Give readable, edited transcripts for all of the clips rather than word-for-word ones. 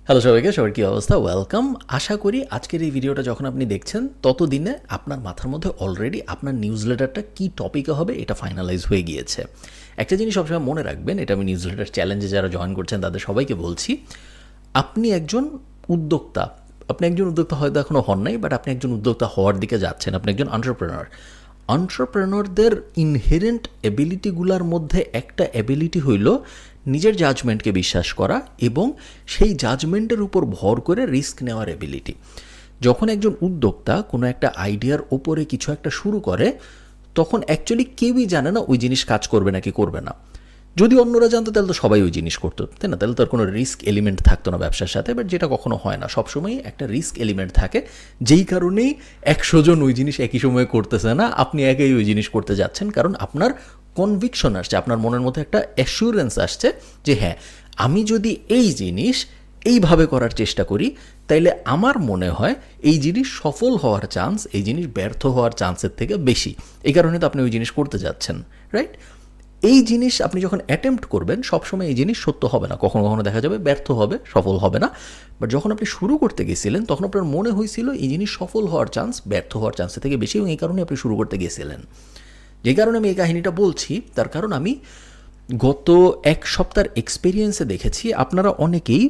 Hello সবাইকে, সবার কী অবস্থা? ওয়েলকাম। আশা করি আজকের এই ভিডিওটা যখন আপনি দেখছেন ততদিনে আপনার মাথার মধ্যে অলরেডি আপনার নিউজ লেটারটা কী টপিকে হবে এটা ফাইনালাইজ হয়ে গিয়েছে। একটা জিনিস সবসময় মনে রাখবেন, এটা আমি নিউজ লেটার চ্যালেঞ্জে যারা জয়েন করছেন তাদের সবাইকে বলছি, আপনি একজন উদ্যোক্তা। আপনি একজন উদ্যোক্তা হয়তো এখনও হন নাই, বাট আপনি একজন উদ্যোক্তা হওয়ার দিকে যাচ্ছেন। আপনি একজন এন্টারপ্রেনারদের ইনহেরেন্ট এবিলিটিগুলোর মধ্যে একটা এবিলিটি হইল নিজের জাজমেন্টকে বিশ্বাস করা এবং সেই জাজমেন্টের উপর ভর করে রিস্ক নেওয়ার এবিলিটি। যখন একজন উদ্যোক্তা কোনো একটা আইডিয়ার ওপরে কিছু একটা শুরু করে, তখন অ্যাকচুয়ালি কেউই জানে না ওই জিনিস কাজ করবে নাকি করবে না। যদি অন্যরা জানতো তাহলে তো সবাই ওই জিনিস করতো, তাই না? তাহলে তো আর কোনো রিস্ক এলিমেন্ট থাকতো না ব্যবসার সাথে, বাট যেটা কখনো হয় না। সবসময়ই একটা রিস্ক এলিমেন্ট থাকে, যেই কারণেই 100 জন ওই জিনিস একই সময়ে করতেছে না, আপনি একাই ওই জিনিস করতে যাচ্ছেন। কারণ আপনার কনভিকশন আসছে, আপনার মনের মধ্যে একটা অ্যাসিউরেন্স আসছে যে হ্যাঁ, আমি যদি এই জিনিস এইভাবে করার চেষ্টা করি তাইলে আমার মনে হয় এই জিনিস সফল হওয়ার চান্স এই জিনিস ব্যর্থ হওয়ার চান্সের থেকে বেশি। এই কারণে তো আপনি ওই জিনিস করতে যাচ্ছেন, রাইট? এই জিনিস আপনি যখন অ্যাটেম্প্ট করবেন, সবসময় এই জিনিস সত্য হবে না, কখনো কখনো দেখা যাবে ব্যর্থ হবে, সফল হবে না। বাট যখন আপনি শুরু করতে গেছিলেন তখন আপনার মনে হয়েছিল এই জিনিস সফল হওয়ার চান্স ব্যর্থ হওয়ার চান্সের থেকে বেশি, এবং এই কারণে আপনি শুরু করতে গেছিলেন। যে কারণে আমি এই কাহিনিটা বলছি, তার কারণ আমি গত এক সপ্তাহের এক্সপিরিয়েন্সে দেখেছি আপনারা অনেকেই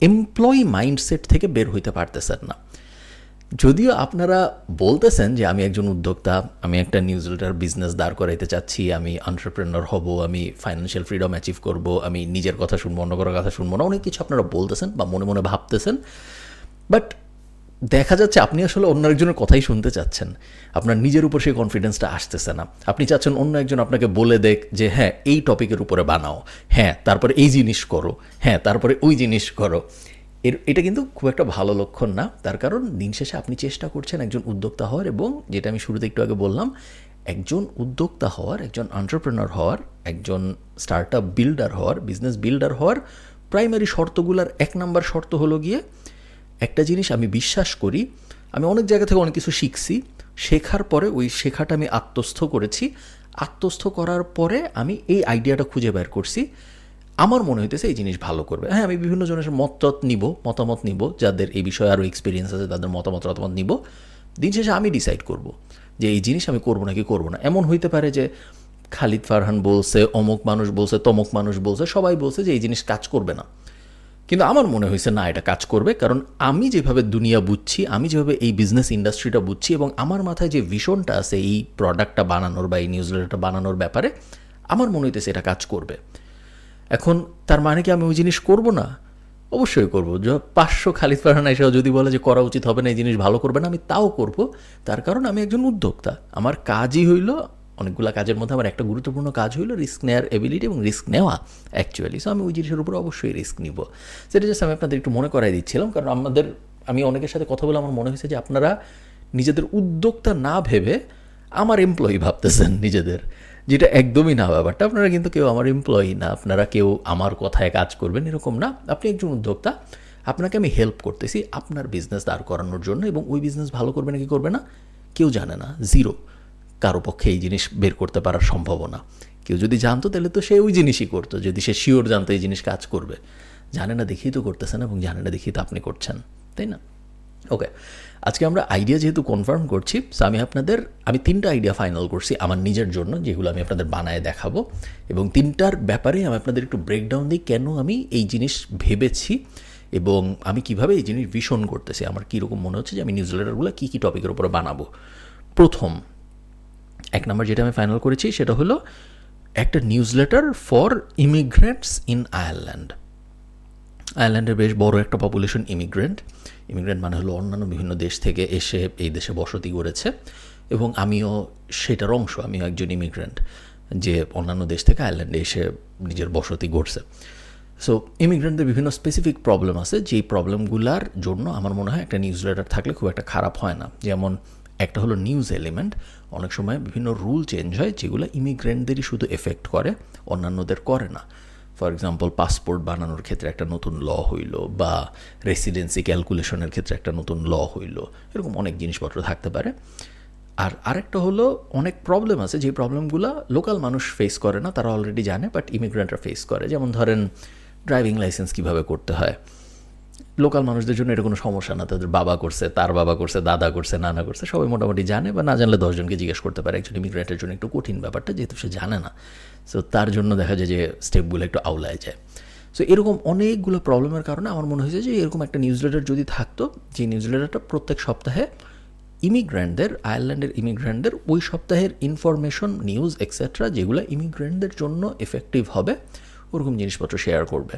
এমপ্লয়ি মাইন্ডসেট থেকে বের হইতে পারতেছেন না। যদিও আপনারা বলতেছেন যে আমি একজন উদ্যোক্তা, আমি একটা নিউজলেটার বিজনেস দাঁড় করাইতে চাচ্ছি, আমি এন্টারপ্রেনার হব, আমি ফাইন্যান্সিয়াল ফ্রিডম অ্যাচিভ করব, আমি নিজের কথা শুনবো, অন্য কারোর কথা শুনবো না, অনেক কিছু আপনারা বলতেছেন বা মনে মনে ভাবতেছেন। বাট দেখা যাচ্ছে আপনি আসলে অন্য একজনের কথাই শুনতে চাচ্ছেন, আপনার নিজের উপর সেই কনফিডেন্সটা আসতেছে না। আপনি চাচ্ছেন অন্য একজন আপনাকে বলে দেখ যে হ্যাঁ এই টপিকের উপরে বানাও, হ্যাঁ তারপরে এই জিনিস করো, হ্যাঁ তারপরে ওই জিনিস করো। এটা কিন্তু খুব একটা ভালো লক্ষণ না। তার কারণ দিন শেষে আপনি চেষ্টা করছেন একজন উদ্যোক্তা হওয়ার, এবং যেটা আমি শুরুতে একটু আগে বললাম, একজন উদ্যোক্তা হওয়ার, একজন এন্টারপ্রেনার হওয়ার, একজন স্টার্টআপ বিল্ডার হওয়ার, বিজনেস বিল্ডার হওয়ার প্রাইমারি শর্তগুলোর 1 নম্বর শর্ত হলো গিয়ে একটা জিনিস আমি বিশ্বাস করি, আমি অনেক জায়গা থেকে অনেক কিছু শিখছি, শেখার পরে ওই শেখাটা আমি আত্মস্থ করেছি, আত্মস্থ করার পরে আমি এই আইডিয়াটা খুঁজে বের করছি, আমার মনে হইতেছে এই জিনিস ভালো করবে। হ্যাঁ, আমি বিভিন্ন জনের মতামত নিব, যাদের এই বিষয়ে আরও এক্সপিরিয়েন্স আছে তাদের মতামত নিব। দিন শেষে আমি ডিসাইড করব যে এই জিনিস আমি করবো নাকি করবো না। এমন হইতে পারে যে খালিদ ফারহান বলছে, অমুক মানুষ বলছে, তমুক মানুষ বলছে, সবাই বলছে যে এই জিনিস কাজ করবে না, কিন্তু আমার মনে হয়েছে না, এটা কাজ করবে। কারণ আমি যেভাবে দুনিয়া বুঝছি, আমি যেভাবে এই বিজনেস ইন্ডাস্ট্রিটা বুঝছি, এবং আমার মাথায় যে ভিশনটা আছে এই প্রোডাক্টটা বানানোর বা এই নিউজলেটারটা বানানোর ব্যাপারে, আমার মনে হইতেছে এটা কাজ করবে। এখন তার মানে কি আমি ওই জিনিস করব না? অবশ্যই করব। 500 খালিদ ফারহান এসেও যদি বলে যে করা উচিত হবে না, এই জিনিস ভালো করবে না, আমি তাও করব। তার কারণ আমি একজন উদ্যোক্তা। আমার কাজই হইল, অনেকগুলো কাজের মধ্যে আমার একটা গুরুত্বপূর্ণ কাজ হইল রিস্ক নেওয়ার এবিলিটি এবং রিস্ক নেওয়া অ্যাকচুয়ালি। সো আমি ওই জিনিসের উপর অবশ্যই রিস্ক নিব। সেটা জাস্ট আমি আপনাদের একটু মনে করাই দিচ্ছিলাম, কারণ আমি অনেকের সাথে কথা বলে আমার মনে হয়েছে যে আপনারা নিজেদের উদ্যোক্তা না ভেবে আমার এমপ্লয়ি ভাবতেছেন নিজেদের, যেটা একদমই না ব্যাপারটা। আপনারা কিন্তু কেউ আমার এমপ্লয়ি না, আপনারা কেউ আমার কথায় কাজ করবেন এরকম না। আপনি একজন উদ্যোক্তা, আপনাকে আমি হেল্প করতেছি আপনার বিজনেস দাঁড় করানোর জন্য, এবং ওই বিজনেস ভালো করবে নাকি করবে না কেউ জানে না, জিরো। কারো পক্ষে এই জিনিস বের করতে পারার সম্ভাবনা। কেউ যদি জানতো তাহলে তো সে ওই জিনিসই করতো, যদি সে শিওর জানতো এই জিনিস কাজ করবে। জানে না দেখেই তো করতেছেন, এবং জানে না দেখেই তো আপনি করছেন, তাই না? ওকে, আজকে আমরা আইডিয়া যেহেতু কনফার্ম করছি, সো আমি 3টা আইডিয়া ফাইনাল করছি আমার নিজের জন্য, যেগুলো আমি আপনাদের বানায় দেখাবো, এবং 3টার ব্যাপারে আমি আপনাদের একটু ব্রেকডাউন দিই কেন আমি এই জিনিস ভেবেছি এবং আমি কিভাবে এই জিনিস ভিশন করতেছি, আমার কীরকম মনে হচ্ছে যে আমি নিউজলেটারগুলো কী কী টপিকের উপরে বানাবো। প্রথম 1 নম্বর যেটা আমি ফাইনাল করেছি সেটা হলো একটা newsletter for immigrants in Ireland. আয়ারল্যান্ডের বেশ বড় একটা পপুলেশন ইমিগ্রেন্ট মানে হলো অন্যান্য বিভিন্ন দেশ থেকে এসে এই দেশে বসতি গড়েছে, এবং আমিও সেটার অংশ। আমিও একজন ইমিগ্রেন্ট যে অন্যান্য দেশ থেকে আয়ারল্যান্ডে এসে নিজের বসতি গড়ছে। সো ইমিগ্রেন্টদের বিভিন্ন স্পেসিফিক প্রবলেম আছে, যেই প্রবলেমগুলোর জন্য আমার মনে হয় একটা নিউজলেটার থাকলে খুব একটা খারাপ হয় না। যেমন একটা হলো নিউজ এলিমেন্ট, অনেক সময় বিভিন্ন রুল চেঞ্জ হয় যেগুলো ইমিগ্রেন্টদেরই শুধু এফেক্ট করে, অন্যান্যদের করে না। ফর এক্সাম্পল, পাসপোর্ট বানানোর ক্ষেত্রে একটা নতুন ল হইল, বা রেসিডেন্সি ক্যালকুলেশনের ক্ষেত্রে একটা নতুন ল হইল, এরকম অনেক জিনিসপত্র থাকতে পারে। আর আরেকটা হলো অনেক প্রবলেম আছে যে প্রবলেমগুলো লোকাল মানুষ ফেস করে না, তারা অলরেডি জানে, বাট ইমিগ্রেন্টরা ফেস করে। যেমন ধরেন ড্রাইভিং লাইসেন্স কীভাবে করতে হয়, লোকাল মানুষদের জন্য এটা কোনো সমস্যা না, তাদের বাবা করছে, তার বাবা করছে, দাদা করছে, নানা করছে, সবাই মোটামুটি জানে, বা না জানলে 10 জনকে জিজ্ঞেস করতে পারে। একজন ইমিগ্রেন্টের জন্য একটু কঠিন ব্যাপারটা, যেহেতু সে জানে না, সো তার জন্য দেখা যায় যে স্টেপগুলো একটু আউলায় যায়। সো এরকম অনেকগুলো প্রবলেমের কারণে আমার মনে হয়েছে যে এরকম একটা নিউজ লেটার যদি থাকতো, যে নিউজ লেটারটা প্রত্যেক সপ্তাহে ইমিগ্রেন্টদের, আয়ারল্যান্ডের ইমিগ্রেন্টদের ওই সপ্তাহের ইনফরমেশন, নিউজ এক্সেট্রা যেগুলো ইমিগ্রেন্টদের জন্য এফেক্টিভ হবে, ওরকম জিনিসপত্র শেয়ার করবে।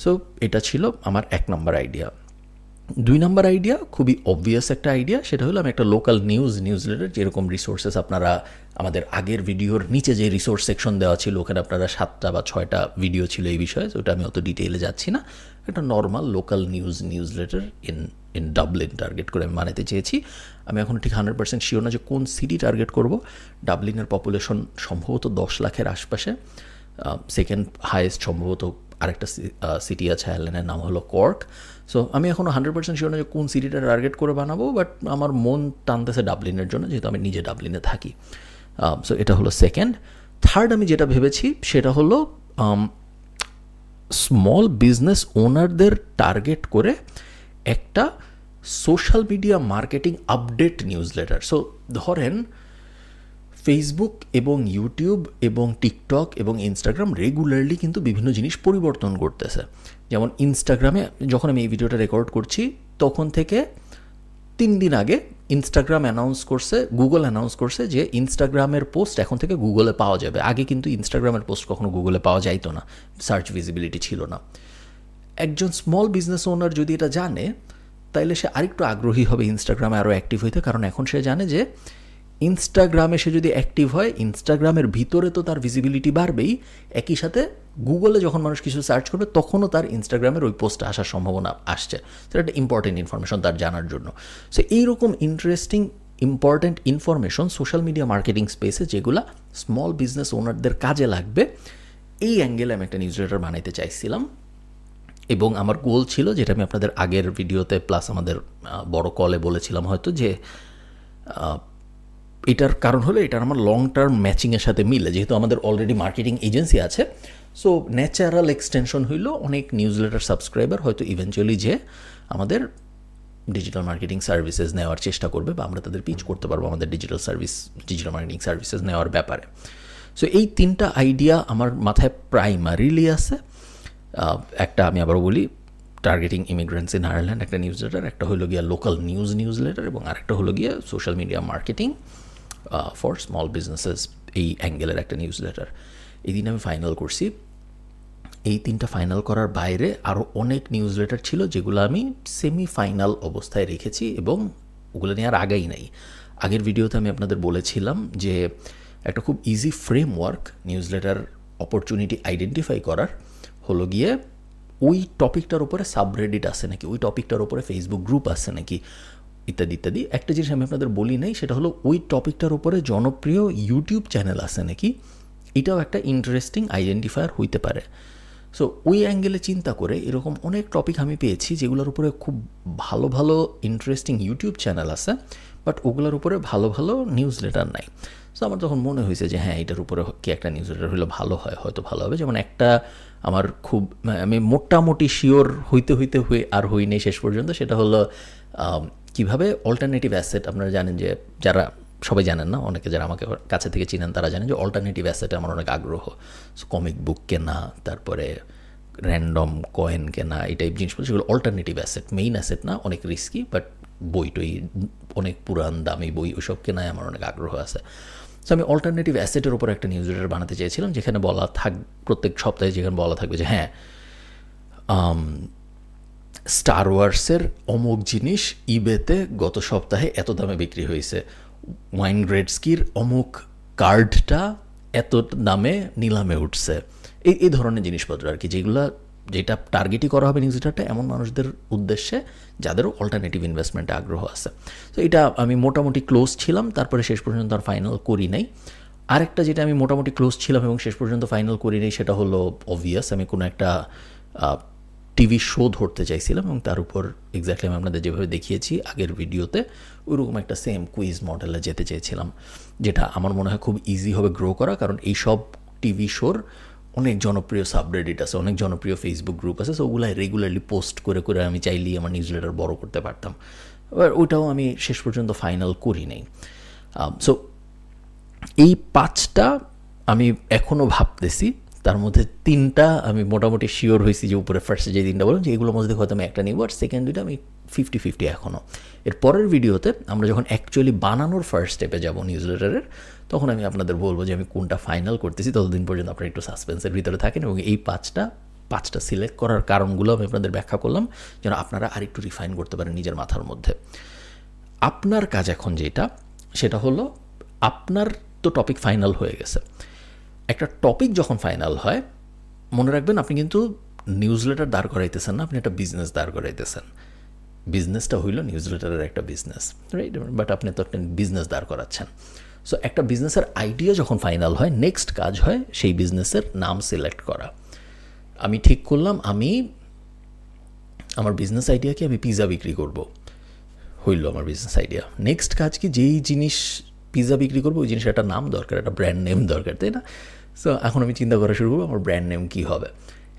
সো এটা ছিল আমার 1 নম্বর আইডিয়া। 2 নম্বর আইডিয়া খুবই অবভিয়াস একটা আইডিয়া, সেটা হলো আমি একটা লোকাল নিউজ লেটার, যেরকম রিসোর্সেস আপনারা আমাদের আগের ভিডিওর নিচে যে রিসোর্স সেকশন দেওয়া ছিল, ওখানে আপনারা 7টা বা 6টা ভিডিও ছিল এই বিষয়ে, ওটা আমি অত ডিটেইলে যাচ্ছি না। একটা normal local news letter in Dublin target করে আমি বানাতে চেয়েছি। আমি এখন ঠিক 100% শিওর না যে কোন সিটি টার্গেট করব। ডাবলিনের পপুলেশন সম্ভবত 10 লাখের আশপাশে। সেকেন্ড হাইয়েস্ট সম্ভবত আরেকটা সিটি আছে আয়ারল্যান্ডের, নাম হলো কর্ক। সো আমি এখনও 100% শিওর না যে কোন সিটিটা টার্গেট করে বানাবো, বাট আমার মন টানতেছে ডাবলিনের জন্য, যেহেতু আমি নিজে ডাবলিনে থাকি। সো এটা হলো সেকেন্ড। থার্ড আমি যেটা ভেবেছি সেটা হলো স্মল বিজনেস ওনারদের টার্গেট করে একটা social media marketing update news letter. So ধরেন ফেসবুক এবং ইউটিউব এবং টিকটক এবং ইনস্টাগ্রাম রেগুলারলি কিন্তু বিভিন্ন জিনিস পরিবর্তন করতেছে। যেমন ইনস্টাগ্রামে যখন আমি এই ভিডিওটা রেকর্ড করছি, তখন থেকে 3 দিন আগে ইনস্টাগ্রাম অ্যানাউন্স করছে, গুগল অ্যানাউন্স করছে যে ইনস্টাগ্রামের পোস্ট এখন থেকে গুগলে পাওয়া যাবে। আগে কিন্তু ইনস্টাগ্রামের পোস্ট কখনো গুগলে পাওয়া যাইতো না, সার্চ ভিজিবিলিটি ছিল না। একজন স্মল বিজনেস ওনার যদি এটা জানে, তাইলে সে আরেকটু আগ্রহী হবে ইনস্টাগ্রামে আরও অ্যাক্টিভ হইতে, কারণ এখন সে জানে যে ইনস্টাগ্রামে সে যদি অ্যাক্টিভ হয়, ইনস্টাগ্রামের ভিতরে তো তার ভিজিবিলিটি বাড়বেই, একই সাথে গুগলে যখন মানুষ কিছু সার্চ করবে তখনও তার ইনস্টাগ্রামের ওই পোস্টটা আসার সম্ভাবনা আসছে। সেটা একটা ইম্পর্টেন্ট ইনফরমেশন তার জানার জন্য। সো এইরকম interesting important information social media marketing স্পেসে যেগুলো স্মল বিজনেস ওনারদের কাজে লাগবে, এই অ্যাঙ্গেলে আমি একটা নিউজ লেটার বানাইতে চাইছিলাম। এবং আমার গোল ছিল, যেটা আমি আপনাদের আগের ভিডিওতে প্লাস আমাদের বড় কলে বলেছিলাম হয়তো, যে এটার কারণ হলো এটার আমার লং টার্ম ম্যাচিংয়ের সাথে মিলে, যেহেতু আমাদের অলরেডি মার্কেটিং এজেন্সি আছে। সো ন্যাচারাল এক্সটেনশন হইল অনেক নিউজ লেটার সাবস্ক্রাইবার হয়তো ইভেনচুয়ালি যে আমাদের ডিজিটাল মার্কেটিং সার্ভিসেস নেওয়ার চেষ্টা করবে, বা আমরা তাদের পিচ করতে পারবো আমাদের ডিজিটাল মার্কেটিং সার্ভিসেস নেওয়ার ব্যাপারে। সো এই 3টা আইডিয়া আমার মাথায় প্রাইমারিলি আছে। একটা আমি আবার বলি, টার্গেটিং ইমিগ্রেন্টস ইন আয়ারল্যান্ড একটা নিউজ লেটার, একটা হলো গিয়া লোকাল নিউজ লেটার, এবং আরেকটা হলো গিয়া social media marketing for small businesses, এই অ্যাঙ্গেলের একটা নিউজ লেটার। এই দিন আমি ফাইনাল করছি। এই 3টা ফাইনাল করার বাইরে আরও অনেক নিউজ লেটার ছিল যেগুলো আমি সেমি ফাইনাল অবস্থায় রেখেছি, এবং ওগুলো নিয়ে আর আগেই নাই। আগের ভিডিওতে আমি আপনাদের বলেছিলাম যে একটা খুব easy framework news letter opportunity identify করার হলো গিয়ে ওই টপিকটার উপরে সাবরেডিট আছে নাকি, ওই টপিকটার উপরে ফেসবুক গ্রুপ আছে নাকি, ইত্যাদি ইত্যাদি। একটা জিনিস আমি আপনাদের বলি নাই, সেটা হলো ওই টপিকটার উপরে জনপ্রিয় ইউটিউব চ্যানেল আছে নাকি, এটাও একটা ইন্টারেস্টিং আইডেন্টিফায়ার হইতে পারে। সো ওই অ্যাঙ্গেলে চিন্তা করে এরকম অনেক টপিক আমি পেয়েছি যেগুলোর উপরে খুব ভালো ভালো ইন্টারেস্টিং ইউটিউব চ্যানেল আছে, বাট ওগুলোর উপরে ভালো ভালো নিউজ লেটার নাই। সো আমার তখন মনে হয়েছে যে হ্যাঁ, এটার উপরে কি একটা নিউজ লেটার হলে ভালো হয়, হয়তো ভালো হবে। যেমন একটা আমার খুব, আমি মোটামুটি শিওর হইতে আর হইনি শেষ পর্যন্ত, সেটা হলো কীভাবে অল্টারনেটিভ অ্যাসেট, আপনারা জানেন যে, যারা সবাই জানেন না, অনেকে যারা আমাকে কাছে থেকে চিনেন তারা জানেন যে অল্টারনেটিভ অ্যাসেটে আমার অনেক আগ্রহ। সো কমিক বুক কেনা, তারপরে র্যান্ডম কয়েন কেনা, এই টাইপ জিনিসগুলো, সেগুলো অল্টারনেটিভ অ্যাসেট, মেইন অ্যাসেট না, অনেক রিস্কি, বাট বই টই অনেক পুরান দামি বই, ওইসব কেনায় আমার অনেক আগ্রহ আছে। সো আমি অল্টারনেটিভ অ্যাসেটের উপর একটা নিউজ লেটার বানাতে চেয়েছিলাম, যেখানে বলা প্রত্যেক সপ্তাহে যেখানে বলা থাকবে যে হ্যাঁ, স্টার ওয়ার্সের অমুক জিনিস ইবেতে গত সপ্তাহে এত দামে বিক্রি হয়েছে, ওয়াইন গ্রেটস্কির অমুক কার্ডটা এত দামে নিলামে উঠছে, এই ধরনের জিনিসপত্র আর কি, যেটা টার্গেটই করা হবে নিউজ লেটারটা এমন মানুষদের উদ্দেশ্যে যাদেরও অল্টারনেটিভ ইনভেস্টমেন্টে আগ্রহ আছে। তো এটা আমি মোটামুটি ক্লোজ ছিলাম, তারপরে শেষ পর্যন্ত আর ফাইনাল করি নাই। আরেকটা যেটা আমি মোটামুটি ক্লোজ ছিলাম এবং শেষ পর্যন্ত ফাইনাল করি নাই, সেটা হলো অবভিয়াস, আমি কোনো একটা টিভি শো ধরতে চাইছিলাম, এবং তার উপর এক্স্যাক্টলি আমি আপনাদের যেভাবে দেখিয়েছি আগের ভিডিওতে ওইরকম একটা সেম কুইজ মডেলে যেতে চেয়েছিলাম, যেটা আমার মনে হয় খুব ইজি হবে গ্রো করা, কারণ এইসব টিভি শোর অনেক জনপ্রিয় সাবরেডিট আছে, অনেক জনপ্রিয় ফেসবুক গ্রুপ আছে, সো ওগুলাই রেগুলারলি পোস্ট করে করে আমি চাইলেই আমার নিউজ লেটার বড় করতে পারতাম। এবার ওইটাও আমি শেষ পর্যন্ত ফাইনাল করি নাই। সো এই 5টা আমি এখনও ভাবতেছি, তার মধ্যে 3টা আমি মোটামুটি শিওর হয়েছি যে উপরে ফার্স্টে যে 3টা বললাম যে এগুলোর মধ্যে হয়তো আমি একটা নিব, আর সেকেন্ড 2টা আমি 50-50 এখনও। এর পরের ভিডিওতে আমরা যখন অ্যাকচুয়ালি বানানোর ফার্স্ট স্টেপে যাবো নিউজ লেটারের, তখন আমি আপনাদের বলবো যে আমি কোনটা ফাইনাল করতেছি। ততদিন পর্যন্ত আপনারা একটু সাসপেন্সের ভিতরে থাকেন, এবং এই 5টা সিলেক্ট করার কারণগুলো আমি আপনাদের ব্যাখ্যা করলাম যেন আপনারা আরেকটু রিফাইন করতে পারেন নিজের মাথার মধ্যে। আপনার কাজ এখন যেটা, সেটা হলো আপনার তো টপিক ফাইনাল হয়ে গেছে। একটা টপিক যখন ফাইনাল হয়, মনে রাখবেন আপনি কিন্তু নিউজ লেটার দাঁড় করাইতেছেন না, আপনি একটা বিজনেস দাঁড় করাইতেছেন। বিজনেসটা হইল নিউজ লেটারের একটা বিজনেস, রাইট? বাট আপনি তো একটা বিজনেস দাঁড় করাচ্ছেন। সো একটা বিজনেসের আইডিয়া যখন ফাইনাল হয়, নেক্সট কাজ হয় সেই বিজনেসের নাম সিলেক্ট করা। আমি ঠিক করলাম আমি আমার বিজনেস আইডিয়াকে আমি পিৎজা বিক্রি করব, হইল আমার বিজনেস আইডিয়া। নেক্সট কাজ কি, যেই জিনিস পিৎজা বিক্রি করবো ওই জিনিসের একটা নাম দরকার, একটা ব্র্যান্ড নেম দরকার, তাই না? সো এখন আমি চিন্তা করা শুরু করবো আমার ব্র্যান্ড নেম কী হবে।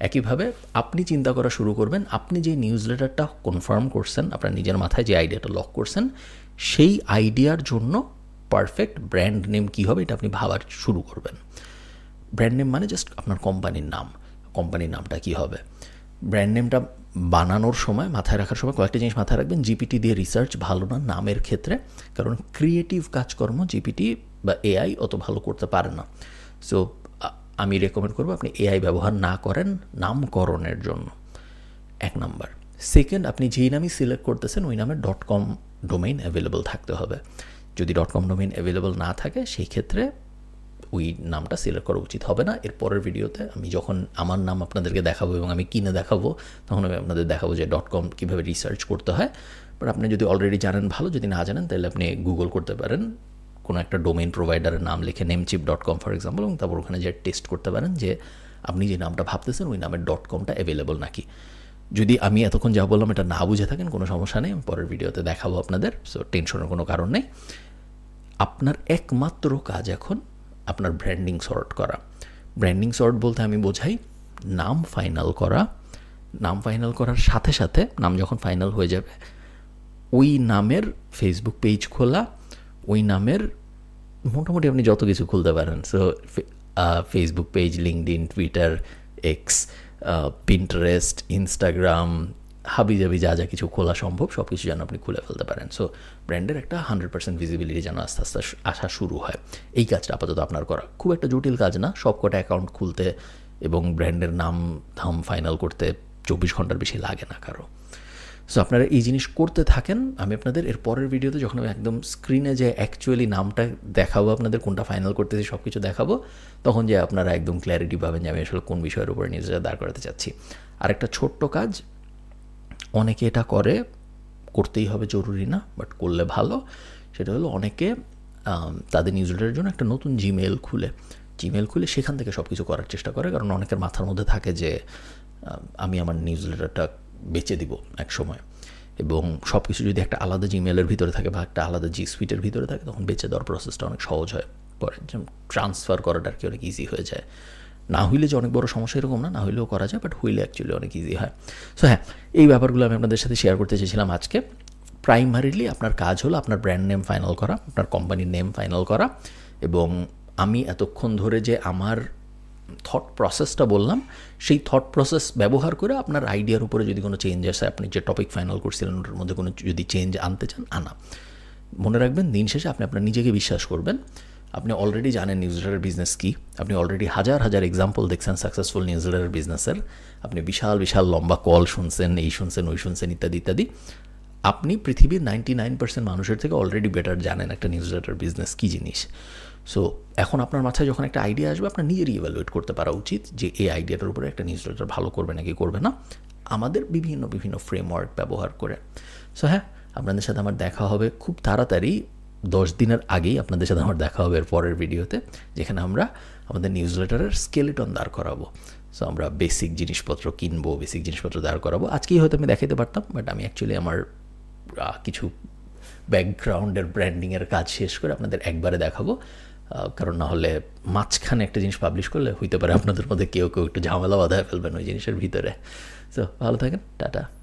একইভাবে আপনি চিন্তা করা শুরু করবেন, আপনি যে নিউজ লেটারটা কনফার্ম করছেন, আপনার নিজের মাথায় যে আইডিয়াটা লক করছেন, সেই আইডিয়ার জন্য পারফেক্ট ব্র্যান্ড নেম কী হবে এটা আপনি ভাবার শুরু করবেন। ব্র্যান্ড নেম মানে জাস্ট আপনার কোম্পানির নাম, কোম্পানির নামটা কী হবে। ব্র্যান্ড নেমটা বানানোর সময়, মাথায় রাখার সময় কয়েকটা জিনিস মাথায় রাখবেন। জিপিটি দিয়ে রিসার্চ ভালো না নামের ক্ষেত্রে, কারণ ক্রিয়েটিভ কাজকর্ম জিপিটি বা এআই অত ভালো করতে পারে না। সো আমি রেকমেন্ড করবো আপনি এআই ব্যবহার না করেন নামকরণের জন্য, 1 নাম্বার। সেকেন্ড, আপনি যেই নামই সিলেক্ট করতেছেন ওই নামে .com ডোমেইন অ্যাভেলেবল থাকতে হবে। যদি .com ডোমেইন অ্যাভেলেবল না থাকে, সেই ক্ষেত্রে ওই নামটা সিলেক্ট করা উচিত হবে না। এর পরের ভিডিওতে আমি যখন আমার নাম আপনাদেরকে দেখাবো এবং আমি কিনে দেখাবো, তখন আমি আপনাদের দেখাবো যে .com কীভাবে রিসার্চ করতে হয়। বাট আপনি যদি অলরেডি জানেন ভালো, যদি না জানেন তাহলে আপনি গুগল করতে পারেন, কোনো একটা ডোমেইন প্রোভাইডারের নাম লিখে namecheap.com ফর এক্সাম্পল, এবং তারপর ওখানে যে টেস্ট করতে পারেন যে আপনি যে নামটা ভাবতেছেন ওই নামের .comটা অ্যাভেলেবল নাকি। যদি আমি এতক্ষণ যা বললাম এটা না বুঝে থাকেন, কোনো সমস্যা নেই, আমি পরের ভিডিওতে দেখাবো আপনাদের। সো টেনশনের কোনো কারণ নেই। আপনার একমাত্র কাজ এখন আপনার ব্র্যান্ডিং সর্ট করা। ব্র্যান্ডিং সর্ট বলতে আমি বোঝাই নাম ফাইনাল করা। নাম ফাইনাল করার সাথে সাথে, নাম যখন ফাইনাল হয়ে যাবে, ওই নামের ফেসবুক পেজ খোলা, ওই নামের মোটামুটি আপনি যত কিছু খুলতে পারেন। So Facebook page, LinkedIn, Twitter, X, Pinterest, Instagram, হাবিজাবি যা যা কিছু খোলা সম্ভব সব কিছু যেন আপনি খুলে ফেলতে পারেন। সো ব্র্যান্ডের একটা 100% ভিজিবিলিটি যেন আস্তে আস্তে আসা শুরু হয়। এই কাজটা আপাতত আপনার করা খুব একটা জটিল কাজ না। সব কটা অ্যাকাউন্ট খুলতে এবং ব্র্যান্ডের নাম ধাম ফাইনাল করতে 24 ঘন্টার বেশি লাগে না কারো। সো আপনারা এই জিনিস করতে থাকেন। আমি আপনাদের এর পরের ভিডিওতে যখন আমি একদম স্ক্রিনে যে অ্যাকচুয়ালি নামটা দেখাবো, আপনাদের কোনটা ফাইনাল করতেছি সব কিছু দেখাবো, তখন যে আপনারা একদম ক্ল্যারিটি পাবেন যে আমি আসলে কোন বিষয়ের উপরে নিউজটা দাঁড় করাতে চাচ্ছি। আরেকটা ছোট্ট কাজ, অনেকে এটা করে, করতেই হবে জরুরি না, বাট করলে ভালো। সেটা হলো অনেকে তাদের নিউজলেটারের জন্য একটা নতুন জিমেল খুলে সেখান থেকে সব কিছু করার চেষ্টা করে। কারণ অনেকের মাথার মধ্যে থাকে যে আমি আমার নিউজলেটারটা বেচে দিব এক সময়, এবং সব কিছু যদি একটা আলাদা জিমেলের ভিতরে থাকে বা একটা আলাদা জি সুইটের ভিতরে থাকে, তখন বেচে দেওয়ার প্রসেসটা অনেক সহজ হয় পরে, যেমন ট্রান্সফার করাটা আর কি অনেক ইজি হয়ে যায়। না হইলে যে অনেক বড় সমস্যা এরকম না, না হইলেও করা যায়, বাট হইলে অ্যাকচুয়ালি অনেক ইজি হয়। সো হ্যাঁ, এই ব্যাপারগুলো আমি আপনাদের সাথে শেয়ার করতে চেয়েছিলাম আজকে। প্রাইমারিলি আপনার কাজ হলো আপনার ব্র্যান্ড নেম ফাইনাল করা, আপনার কোম্পানির নেম ফাইনাল করা, এবং আমি এতক্ষণ ধরে যে আমার থট প্রসেসটা বললাম, সেই থট প্রসেস ব্যবহার করে আপনার আইডিয়ার উপরে যদি কোনো চেঞ্জ আসে, আপনি যে টপিক ফাইনাল করছিলেন ওটার মধ্যে কোনো যদি চেঞ্জ আনতে চান, আনা। মনে রাখবেন, দিন শেষে আপনি আপনার নিজেকে বিশ্বাস করবেন। আপনি অলরেডি জানেন নিউজলেটার বিজনেস কী, আপনি অলরেডি হাজার হাজার এক্সাম্পল দেখছেন সাকসেসফুল নিউজলেটার বিজনেসের, আপনি বিশাল বিশাল লম্বা কল শুনছেন, এই শুনছেন ওই শুনছেন ইত্যাদি ইত্যাদি। আপনি পৃথিবীর 99% মানুষের থেকে অলরেডি বেটার জানেন একটা নিউজলেটার বিজনেস কী জিনিস। সো এখন আপনার মাথায় যখন একটা আইডিয়া আসবে, আপনার নিজেরই ইভ্যালুয়েট করতে পারা উচিত যে এই আইডিয়াটার উপরে একটা নিউজলেটার ভালো করবে নাকি করবে না, আমাদের বিভিন্ন বিভিন্ন ফ্রেমওয়ার্ক ব্যবহার করে। সো হ্যাঁ, আপনাদের সাথে আমার দেখা হবে খুব তাড়াতাড়ি, 10 দিনের আগেই আপনাদের সাথে আমার দেখা হবে এর পরের ভিডিওতে, যেখানে আমরা আমাদের নিউজলেটারের স্কেলেটন দাঁড় করাবো। সো আমরা বেসিক জিনিসপত্র কিনবো, বেসিক জিনিসপত্র দাঁড় করাবো। আজকেই হয়তো আমি দেখাতে পারতাম, বাট আমি অ্যাকচুয়ালি আমার কিছু ব্যাকগ্রাউন্ডের ব্র্যান্ডিংয়ের কাজ শেষ করে আপনাদের একবারে দেখাবো। কারণ না হলে মাঝখানে একটা জিনিস পাবলিশ করলে হইতে পারে আপনাদের মধ্যে কেউ কেউ একটু ঝামেলা বাধায় ফেলবেন ওই জিনিসের ভিতরে। সো ভালো থাকেন, টাটা।